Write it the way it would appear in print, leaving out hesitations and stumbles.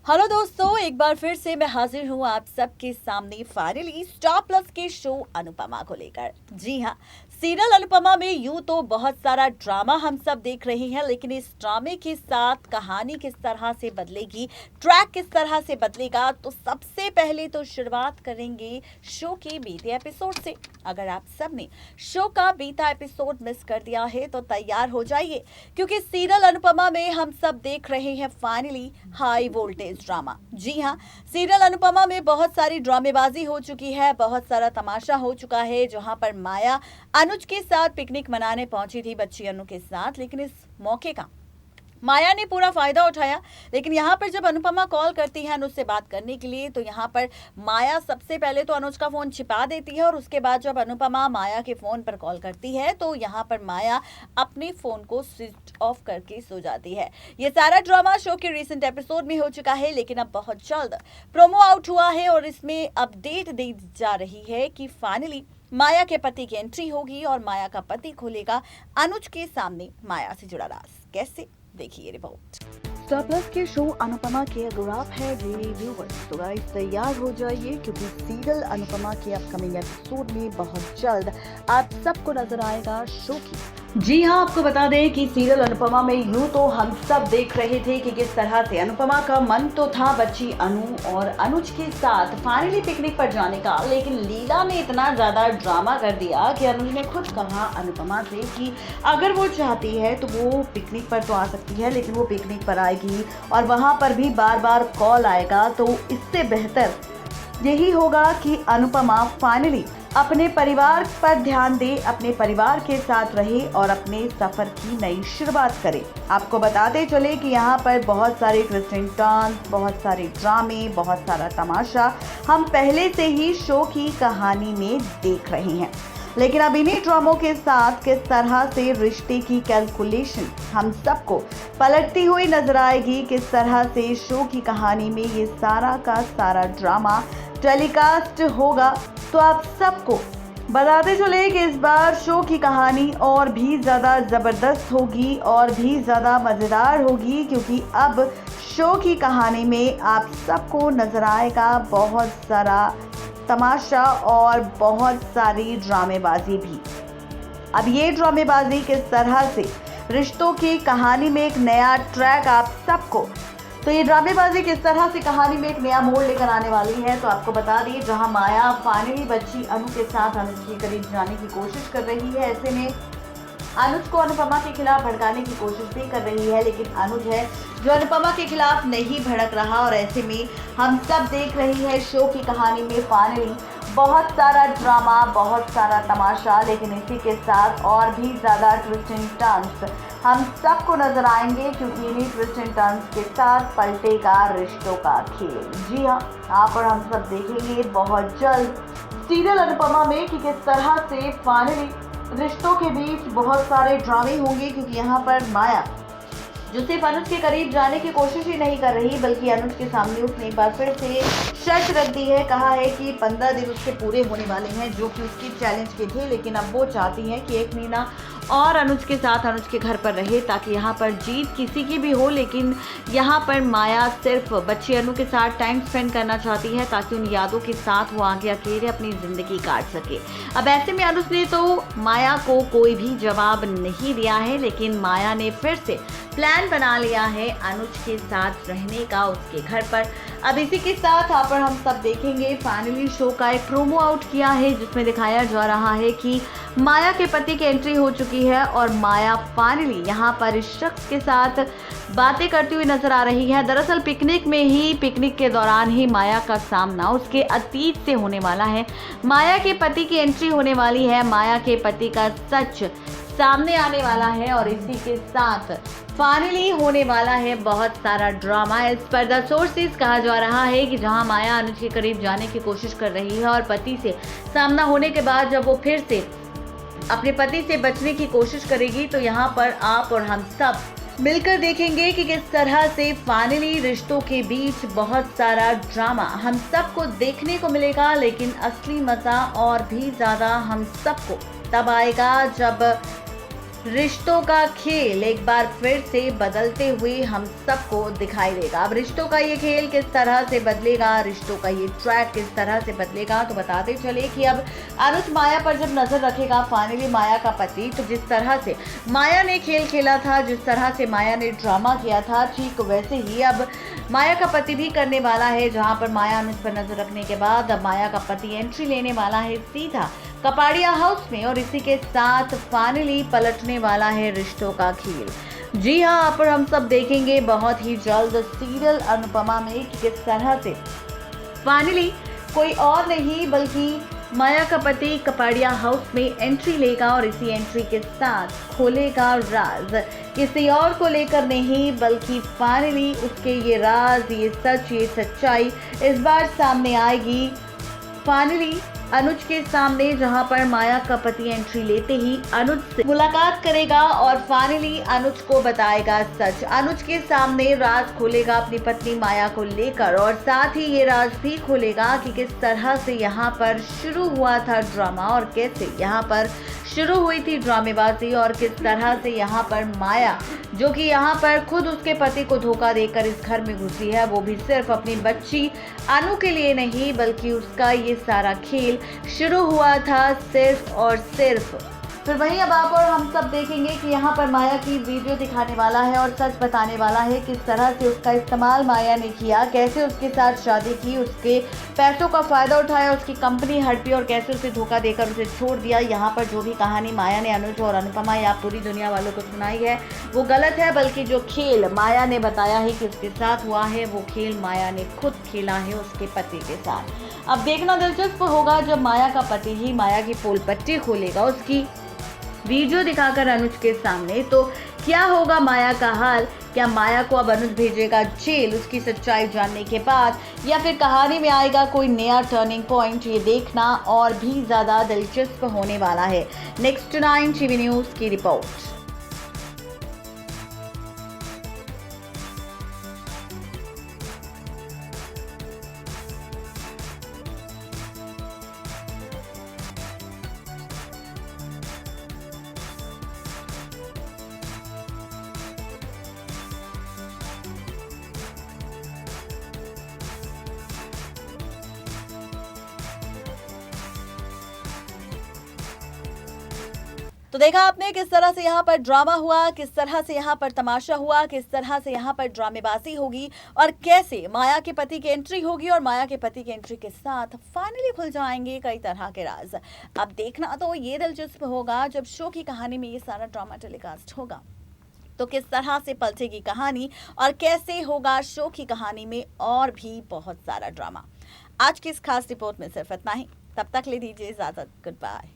Hello दोस्तों, एक बार फिर से मैं हाजिर हूँ आप सबके सामने फाइनली स्टार प्लस के शो अनुपमा को लेकर। जी हाँ, सीरियल अनुपमा में यूं तो बहुत सारा ड्रामा हम सब देख रहे हैं, लेकिन इस ड्रामे के साथ कहानी किस तरह से बदलेगी, ट्रैक किस तरह से बदलेगा, तो सबसे पहले तो शुरुआत करेंगे शो के बीते एपिसोड से। अगर आप सब ने शो का बीता एपिसोड मिस कर दिया है तो तैयार हो जाइए, क्योंकि सीरियल अनुपमा में हम सब देख रहे हैं फाइनली हाई वोल्टेज ड्रामा। जी हाँ, सीरियल अनुपमा में बहुत सारी ड्रामेबाजी हो चुकी है, बहुत सारा तमाशा हो चुका है, जहां पर माया अनुज के साथ पिकनिक मनाने पहुंची थी बच्ची अनु के साथ, लेकिन इस मौके का माया ने पूरा फायदा उठाया। लेकिन यहाँ पर जब अनुपमा कॉल करती है अनुज से बात करने के लिए, तो यहाँ पर माया सबसे पहले तो अनुज का फोन छिपा देती है, और उसके बाद जब अनुपमा माया के फोन पर कॉल करती है तो यहाँ पर माया अपने फोन को स्विच ऑफ करके सो जाती है। ये सारा ड्रामा शो के रिसेंट एपिसोड में हो चुका है, लेकिन अब बहुत जल्द प्रोमो आउट हुआ है और इसमें अपडेट दी जा रही है कि फाइनली माया के पति की एंट्री होगी और माया का पति खोलेगा अनुज के सामने माया से जुड़ा राज। कैसे, देखिए रिपोर्ट। स्टार प्लस के शो अनुपमा के अगर आप है डेली व्यूवर्स, तो गाइस तैयार हो जाइए, क्योंकि सीरियल अनुपमा के अपकमिंग एपिसोड में बहुत जल्द आप सबको नजर आएगा शो की। जी हाँ, आपको बता दें कि सीरियल अनुपमा में यूं तो हम सब देख रहे थे कि किस तरह से अनुपमा का मन तो था बच्ची अनु और अनुज के साथ फाइनली पिकनिक पर जाने का, लेकिन लीला ने इतना ज्यादा ड्रामा कर दिया कि अनुज ने खुद कहा अनुपमा से कि अगर वो चाहती है तो वो पिकनिक पर तो आ सकती है, लेकिन वो पिकनिक पर आएगी और वहां पर भी बार बार कॉल आएगा, तो इससे बेहतर यही होगा कि अनुपमा फाइनली अपने परिवार पर ध्यान दे, अपने परिवार के साथ रहे और अपने सफर की नई शुरुआत करे। आपको बताते चले कि यहाँ पर बहुत सारे ट्विस्ट एंड टर्न्स, बहुत सारे ड्रामे, बहुत सारा तमाशा हम पहले से ही शो की कहानी में देख रहे हैं, लेकिन अब इन्हीं ड्रामों के साथ किस तरह से रिश्ते की कैलकुलेशन हम सबको पलटती हुई नजर आएगी, किस तरह से शो की कहानी में ये सारा का सारा ड्रामा टेलीकास्ट होगा। तो आप सबको बताते चले कि इस बार शो की कहानी और भी ज़्यादा ज़बरदस्त होगी और भी ज़्यादा मज़ेदार होगी, क्योंकि अब शो की कहानी में आप सबको नज़र आएगा बहुत सारा तमाशा और बहुत सारी ड्रामेबाजी भी। अब ये ड्रामेबाजी किस तरह से रिश्तों की कहानी में एक नया ट्रैक आप सबको, तो ये ड्रामेबाजी किस तरह से कहानी में एक नया मोड़ लेकर आने वाली है, तो आपको बता दी जहां माया फाइनली बच्ची अनु के साथ अनुज के करीब जाने की कोशिश कर रही है, ऐसे में अनुज को अनुपमा के खिलाफ भड़काने की कोशिश भी कर रही है, लेकिन अनुज है जो अनुपमा के खिलाफ नहीं भड़क रहा, और ऐसे में हम सब देख रही है शो की कहानी में फाइनली बहुत सारा ड्रामा, बहुत सारा तमाशा, लेकिन इसी के साथ और भी ज़्यादा ट्विस्ट एंड टर्न्स हम सबको नजर आएंगे, क्योंकि इन्हीं ट्विस्ट एंड टर्न्स के साथ पलटेगा रिश्तों का खेल। जी हाँ, यहाँ पर हम सब देखेंगे बहुत जल्द सीरियल अनुपमा में कि किस तरह से फाइनली रिश्तों के बीच बहुत सारे ड्रामे होंगे, क्योंकि यहाँ पर माया जो सिर्फ अनुज के करीब जाने की कोशिश ही नहीं कर रही, बल्कि अनुज के सामने उसने एक बार फिर से शर्त रख दी है। कहा है कि 15 दिन उसके पूरे होने वाले हैं, जो कि उसकी चैलेंज के थे, लेकिन अब वो चाहती है कि 1 महीना और अनुज के साथ अनुज के घर पर रहे, ताकि यहाँ पर जीत किसी की भी हो, लेकिन यहाँ पर माया सिर्फ बच्ची अनु के साथ टाइम स्पेंड करना चाहती है, ताकि उन यादों के साथ वो आगे अकेले अपनी ज़िंदगी काट सके। अब ऐसे में अनुज ने तो माया को कोई भी जवाब नहीं दिया है, लेकिन माया ने फिर से प्लान बना लिया है अनुज के साथ रहने का उसके घर पर। अब इसी के साथ यहाँ पर हम सब देखेंगे फाइनली शो का एक प्रोमो आउट किया है, जिसमें दिखाया जा रहा है कि माया के पति की एंट्री हो चुकी है और माया फाइनली यहाँ पर इस शख्स के साथ बातें करती हुई नजर आ रही है। दरअसल पिकनिक के दौरान ही माया का सामना उसके अतीत से होने वाला है। माया के पति की एंट्री होने वाली है, माया के पति का सच सामने आने वाला है, और इसी के साथ फाइनली होने वाला है बहुत सारा ड्रामा। इस पर द सोर्सेज कहा जा रहा है कि जहां माया अनुज के करीब जाने की कोशिश कर रही है और पति से सामना होने के बाद जब वो फिर से अपने पति से बचने की कोशिश करेगी, तो यहाँ पर आप और हम सब मिलकर देखेंगे कि किस तरह से फाइनली रिश्तों के बीच बहुत सारा ड्रामा हम सबको देखने को मिलेगा। लेकिन असली मजा और भी ज्यादा हम सबको तब आएगा जब रिश्तों का खेल एक बार फिर से बदलते हुए हम सबको दिखाई देगा। अब रिश्तों का ये खेल किस तरह से बदलेगा, रिश्तों का ये ट्रैक किस तरह से बदलेगा, तो बताते चले कि अब अनुज माया पर जब नजर रखेगा फाइनली माया का पति, तो जिस तरह से माया ने खेल खेला था, जिस तरह से माया ने ड्रामा किया था, ठीक वैसे ही अब माया का पति भी करने वाला है। जहां पर माया अनुज पर नजर रखने के बाद अब माया का पति एंट्री लेने वाला है सीधा कपाड़िया हाउस में, और इसी के साथ फाइनली पलटने वाला है रिश्तों का खेल। जी हाँ, यहाँ पर हम सब देखेंगे बहुत ही जल्द सीरियल अनुपमा में कि किस तरह से फाइनली कोई और नहीं बल्कि माया का पति कपाड़िया हाउस में एंट्री लेगा, और इसी एंट्री के साथ खोलेगा राज किसी और को लेकर नहीं बल्कि फाइनली उसके ये राज, ये सच, ये सच्चाई इस बार सामने आएगी फाइनली अनुज के सामने, जहां पर माया का पति एंट्री लेते ही अनुज से मुलाकात करेगा और फाइनली अनुज को बताएगा सच। अनुज के सामने राज खोलेगा अपनी पत्नी माया को लेकर, और साथ ही ये राज भी खोलेगा कि किस तरह से यहाँ पर शुरू हुआ था ड्रामा, और कैसे यहाँ पर शुरू हुई थी ड्रामेबाजी, और किस तरह से यहाँ पर माया जो कि यहाँ पर खुद उसके पति को धोखा देकर इस घर में घुसी है, वो भी सिर्फ अपनी बच्ची अनु के लिए नहीं बल्कि उसका ये सारा खेल शुरू हुआ था सिर्फ और सिर्फ। फिर वहीं अब आप और हम सब देखेंगे कि यहाँ पर माया की वीडियो दिखाने वाला है और सच बताने वाला है किस तरह से उसका इस्तेमाल माया ने किया, कैसे उसके साथ शादी की, उसके पैसों का फायदा उठाया, उसकी कंपनी हड़पी और कैसे उसे धोखा देकर उसे छोड़ दिया। यहाँ पर जो भी कहानी माया ने अनुज और अनुपमा या पूरी दुनिया वालों को सुनाई है वो गलत है, बल्कि जो खेल माया ने बताया है कि उसके साथ हुआ है वो खेल माया ने खुद खेला है उसके पति के साथ। अब देखना दिलचस्प होगा जब माया का पति ही माया की पोल पट्टी खोलेगा उसकी वीडियो दिखाकर अनुज के सामने, तो क्या होगा माया का हाल। क्या माया को अब अनुज भेजेगा जेल उसकी सच्चाई जानने के बाद, या फिर कहानी में आएगा कोई नया टर्निंग पॉइंट, ये देखना और भी ज्यादा दिलचस्प होने वाला है। नेक्स्ट 9 टीवी न्यूज की रिपोर्ट। तो देखा आपने किस तरह से यहाँ पर ड्रामा हुआ, किस तरह से यहाँ पर तमाशा हुआ, किस तरह से यहाँ पर ड्रामेबाजी होगी, और कैसे माया के पति की एंट्री होगी और माया के पति की एंट्री के साथ फाइनली खुल जाएंगे कई तरह के राज। अब देखना तो ये दिलचस्प होगा जब शो की कहानी में ये सारा ड्रामा टेलीकास्ट होगा, तो किस तरह से पलटेगी कहानी और कैसे होगा शो की कहानी में और भी बहुत सारा ड्रामा। आज की इस खास रिपोर्ट में सिर्फ इतना ही, तब तक ले दीजिए इजाजत, गुड बाय।